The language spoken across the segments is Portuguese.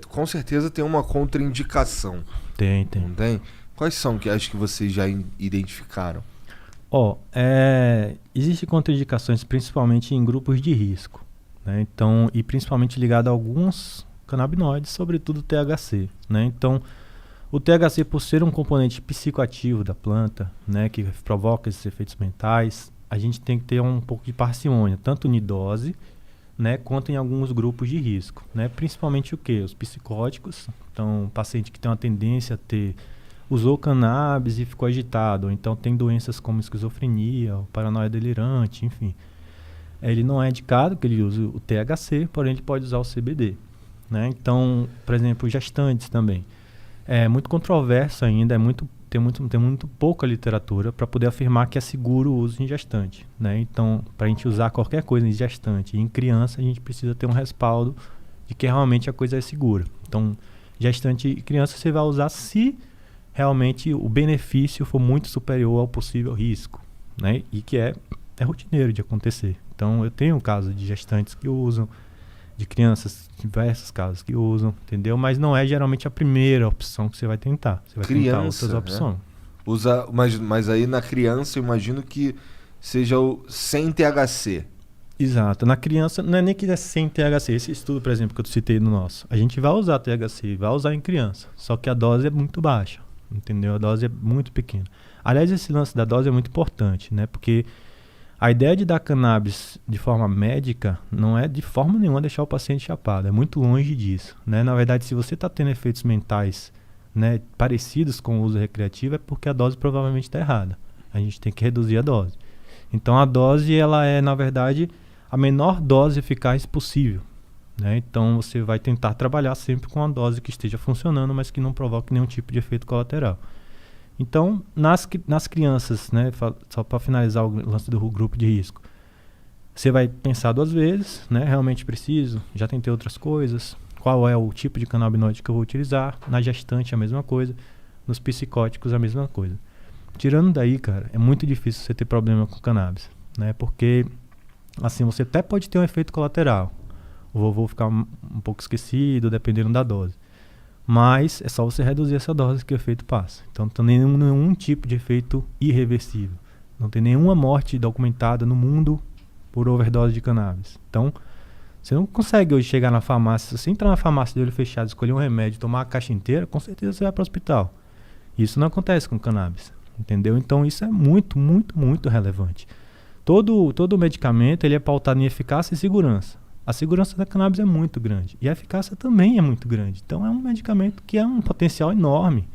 Com certeza tem uma contraindicação. Tem. Não tem? Quais são que acho que vocês já identificaram? Existem contraindicações principalmente em grupos de risco, né? Então, e principalmente ligado a alguns canabinoides, sobretudo o THC, né? Então, o THC, por ser um componente psicoativo da planta, né, que provoca esses efeitos mentais, a gente tem que ter um pouco de parcimônia, tanto em dose, né, quanto em alguns grupos de risco, né? Principalmente o quê? Os psicóticos. Então, um paciente que tem uma tendência a usou cannabis e ficou agitado, ou então tem doenças como esquizofrenia, ou paranoia delirante, enfim. Ele não é indicado que ele use o THC, porém ele pode usar o CBD, né? Então, por exemplo, gestantes também. É muito controverso ainda, tem muito pouca literatura para poder afirmar que é seguro o uso em gestante, né? Então, para a gente usar qualquer coisa em gestante e em criança, a gente precisa ter um respaldo de que realmente a coisa é segura. Então, gestante e criança você vai usar se realmente o benefício for muito superior ao possível risco, né? E que é rotineiro de acontecer. Então, eu tenho casos de gestantes que usam, de crianças, diversos casos que usam, entendeu? Mas não é geralmente a primeira opção que você vai tentar. Você vai tentar outras opções. Mas aí na criança eu imagino que seja o sem THC. Exato. Na criança, não é nem que é sem THC. Esse estudo, por exemplo, que eu citei no nosso, a gente vai usar THC, vai usar em criança, só que a dose é muito baixa, entendeu? A dose é muito pequena. Aliás, esse lance da dose é muito importante, né? Porque a ideia de dar cannabis de forma médica não é de forma nenhuma deixar o paciente chapado, é muito longe disso, né? Na verdade, se você está tendo efeitos mentais, né, parecidos com o uso recreativo, é porque a dose provavelmente está errada. A gente tem que reduzir a dose. Então a dose, ela é, na verdade, a menor dose eficaz possível, né? Então você vai tentar trabalhar sempre com a dose que esteja funcionando, mas que não provoque nenhum tipo de efeito colateral. Então, nas crianças, né, só para finalizar o lance do grupo de risco, você vai pensar 2 vezes, né, realmente preciso, já tentei outras coisas, qual é o tipo de canabinoide que eu vou utilizar, na gestante a mesma coisa, nos psicóticos a mesma coisa. Tirando daí, cara, é muito difícil você ter problema com cannabis, né, porque, assim, você até pode ter um efeito colateral, o vovô ficar um pouco esquecido, dependendo da dose. Mas é só você reduzir essa dose que o efeito passa. Então não tem nenhum tipo de efeito irreversível. Não tem nenhuma morte documentada no mundo por overdose de cannabis. Então, você não consegue hoje chegar na farmácia. Se você entrar na farmácia de olho fechado, escolher um remédio, tomar a caixa inteira, com certeza você vai para o hospital. Isso não acontece com cannabis, entendeu? Então isso é muito, muito, muito relevante. Todo medicamento ele é pautado em eficácia e segurança. A segurança da cannabis é muito grande e a eficácia também é muito grande. Então é um medicamento que é um potencial enorme.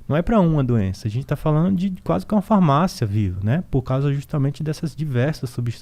Não é para uma doença, a gente está falando de quase que uma farmácia viva, né? Por causa justamente dessas diversas substâncias